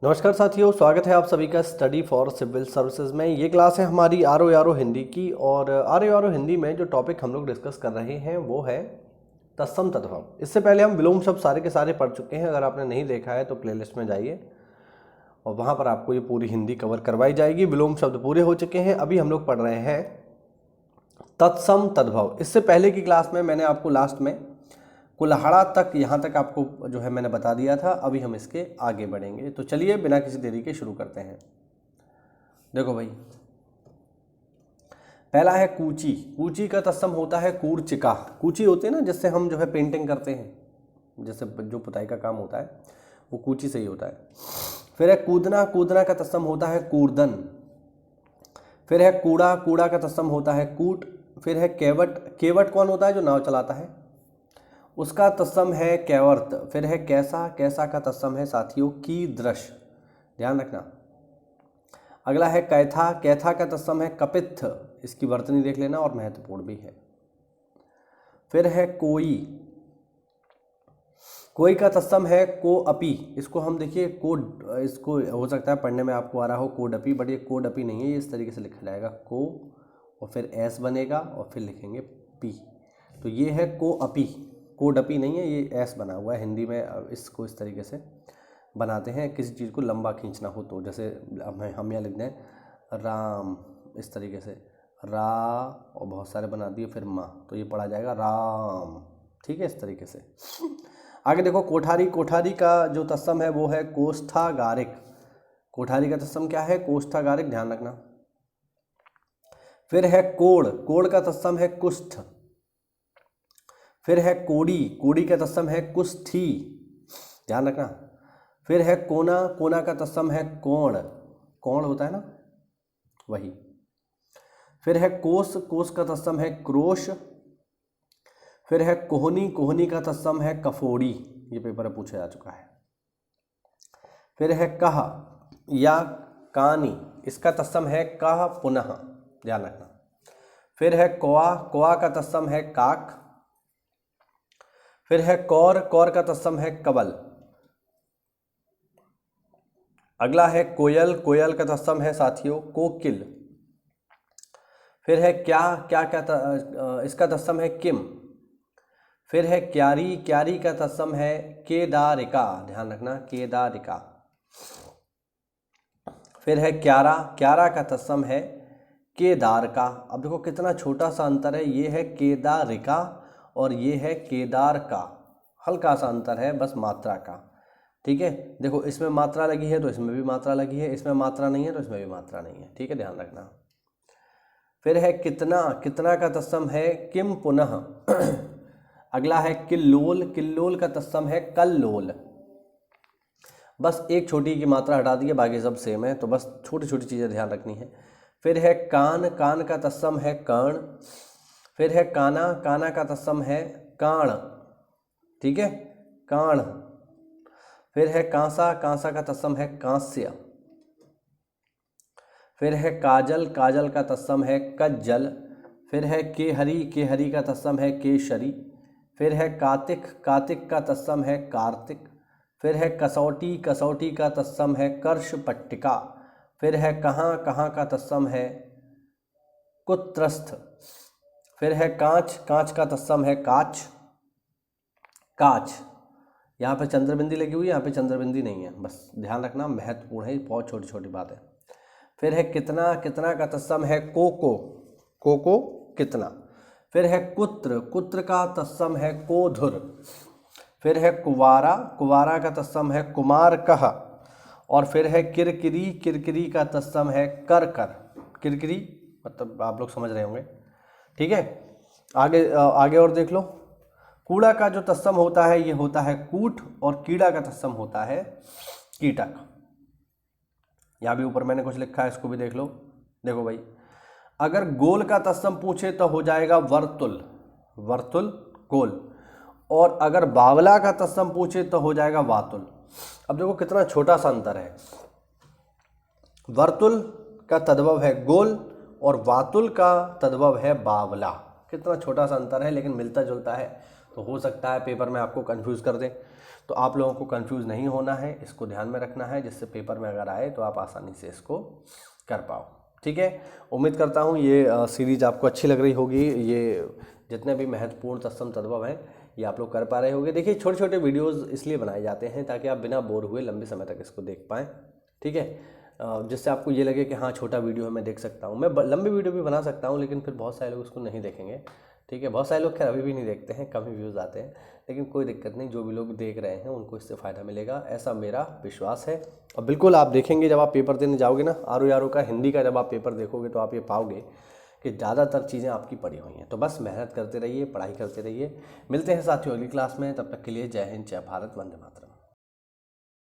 नमस्कार साथियों, स्वागत है आप सभी का स्टडी फॉर सिविल सर्विसेज में। ये क्लास है हमारी आर ओ हिंदी की। और आर ओ हिंदी में जो टॉपिक हम लोग डिस्कस कर रहे हैं वो है तत्सम तद्भव। इससे पहले हम विलोम शब्द सारे के सारे पढ़ चुके हैं। अगर आपने नहीं देखा है तो प्लेलिस्ट में जाइए और वहाँ पर आपको ये पूरी हिंदी कवर करवाई जाएगी। विलोम शब्द पूरे हो चुके हैं। अभी हम लोग पढ़ रहे हैं तत्सम तद्भव। इससे पहले की क्लास में मैंने आपको लास्ट में कुल्हाड़ा तक, यहाँ तक आपको जो है मैंने बता दिया था। अभी हम इसके आगे बढ़ेंगे, तो चलिए बिना किसी देरी के शुरू करते हैं। देखो भाई, पहला है कूची। कूची का तत्सम होता है कूर्चिका। कूची होती है ना, जिससे हम जो है पेंटिंग करते हैं, जैसे जो पुताई का काम होता है वो कूची से ही होता है। फिर है कूदना। कूदना का तत्सम होता है कूर्दन। फिर है कूड़ा। कूड़ा का तत्सम होता है कूट। फिर है केवट। केवट कौन होता है? जो नाव चलाता है, उसका तत्सम है कैवर्त। फिर है कैसा। कैसा का तत्सम है साथियों कीदृश, ध्यान रखना। अगला है कैथा। कैथा का तत्सम है कपित्थ। इसकी वर्तनी देख लेना और महत्वपूर्ण भी है। फिर है कोई। कोई का तत्सम है को अपी। इसको हम देखिए को, इसको हो सकता है पढ़ने में आपको आ रहा हो कोडपी, बट ये कोडपी नहीं है। ये इस तरीके से लिखा जाएगा को और फिर एस बनेगा और फिर लिखेंगे पी, तो ये है को अपी। कोडपी नहीं है, ये एस बना हुआ है। हिंदी में इसको इस तरीके से बनाते हैं किसी चीज़ को लंबा खींचना हो तो। जैसे हम यहाँ लिख दें राम, इस तरीके से रा और बहुत सारे बना दिए फिर माँ, तो ये पढ़ा जाएगा राम। ठीक है, इस तरीके से। आगे देखो कोठारी। कोठारी का जो तत्सम है वो है कोष्ठागारिक। कोठारी का तत्सम क्या है? कोष्ठागारिक, ध्यान रखना। फिर है कोड़। कोड़ का तत्सम है कुष्ठ। फिर है कोड़ी। कोड़ी का तत्सम है कुष्ठी, ध्यान रखना। फिर है कोना। कोना का तत्सम है कोण। कोण होता है ना, वही। फिर है कोस। कोस का तत्सम है क्रोश। फिर है कोहनी। कोहनी का तत्सम है कफोड़ी, ये पेपर में पूछा जा चुका है। फिर है कह या कानी। इसका तत्सम है कह पुनः, ध्यान रखना। फिर है कौआ। कौआ का तत्सम है काक। फिर है कौर। कौर का तत्सम है कबल। अगला है कोयल। कोयल का तत्सम है साथियों कोकिल। फिर है क्या। क्या इसका तत्सम है किम। फिर है क्यारी। क्यारी का तत्सम है केदारिका, ध्यान रखना, केदारिका। फिर है क्यारा। क्यारा का तत्सम है केदार का। अब देखो कितना छोटा सा अंतर है। ये है केदारिका और ये है केदार का। हल्का सा अंतर है बस मात्रा का। ठीक है, देखो इसमें मात्रा लगी है तो इसमें भी मात्रा लगी है, इसमें मात्रा नहीं है तो इसमें भी मात्रा नहीं है। ठीक है, ध्यान रखना। फिर है कितना। कितना का तत्सम है किम पुनः। अगला है किल्लोल। किल्लोल का तत्सम है कल्लोल। बस एक छोटी की मात्रा हटा दी है, बाकी सब सेम है, तो बस छोटी छोटी चीज़ें ध्यान रखनी है। फिर है कान। कान का तत्सम है कर्ण। फिर है काना। काना का तत्सम है काण, ठीक है, काण। फिर है कांसा। कांसा का तत्सम है कांस्य। फिर है काजल। काजल का तत्सम है कज्जल। फिर है केहरी। केहरी का तत्सम है केशरी। फिर है कातिक। कातिक का तत्सम है कार्तिक। फिर है कसौटी। कसौटी का तत्सम है कर्ष पट्टिका। फिर है कहाँ। कहाँ का तत्सम है कुत्रस्थ। फिर है कांच। कांच का तत्सम है काच, काच। यहाँ पे चंद्रबिंदी लगी हुई है, यहाँ पे चंद्रबिंदी नहीं है, बस ध्यान रखना, महत्वपूर्ण है, बहुत छोटी छोटी बात है। फिर है कितना। कितना का तत्सम है कोको। कोको कितना। फिर है कुत्र। कुत्र का तत्सम है कोधुर। फिर है कुवारा। कुवारा का तत्सम है कुमार कह। और फिर है किरकिरी। किरकिरी का तत्सम है करकर। किरकिरी मतलब आप लोग समझ रहे होंगे। ठीक है, आगे आगे और देख लो। कूड़ा का जो तत्सम होता है ये होता है कूट और कीड़ा का तत्सम होता है कीटक। यहाँ भी ऊपर मैंने कुछ लिखा है, इसको भी देख लो। देखो भाई, अगर गोल का तत्सम पूछे तो हो जाएगा वर्तुल। वर्तुल गोल। और अगर बावला का तत्सम पूछे तो हो जाएगा वातुल। अब देखो कितना छोटा सा अंतर है। वर्तुल का तद्भव है गोल और वातुल का तद्भव है बावला। कितना छोटा सा अंतर है, लेकिन मिलता जुलता है, तो हो सकता है पेपर में आपको कंफ्यूज कर दे। तो आप लोगों को कंफ्यूज नहीं होना है, इसको ध्यान में रखना है, जिससे पेपर में अगर आए तो आप आसानी से इसको कर पाओ। ठीक है, उम्मीद करता हूँ ये सीरीज आपको अच्छी लग रही होगी। ये जितने भी महत्वपूर्ण तत्सम तद्भव हैं ये आप लोग कर पा रहे होंगे। देखिए छोटे छोटे वीडियोस इसलिए बनाए जाते हैं ताकि आप बिना बोर हुए लंबे समय तक इसको देख पाएँ। ठीक है, जिससे आपको ये लगे कि हाँ छोटा वीडियो है मैं देख सकता हूँ। मैं लंबी वीडियो भी बना सकता हूँ, लेकिन फिर बहुत सारे लोग उसको नहीं देखेंगे। ठीक है, बहुत सारे लोग खैर अभी भी नहीं देखते हैं, कम ही व्यूज़ आते हैं, लेकिन कोई दिक्कत नहीं, जो भी लोग देख रहे हैं उनको इससे फ़ायदा मिलेगा, ऐसा मेरा विश्वास है। और बिल्कुल आप देखेंगे जब आप पेपर देने जाओगे ना, RO का हिंदी का जब आप पेपर देखोगे तो आप ये पाओगे कि ज़्यादातर चीज़ें आपकी पड़ी हुई हैं। तो बस मेहनत करते रहिए, पढ़ाई करते रहिए। मिलते हैं साथियों अगली क्लास में, तब तक के लिए जय हिंद, जय भारत, वंदे मातरम।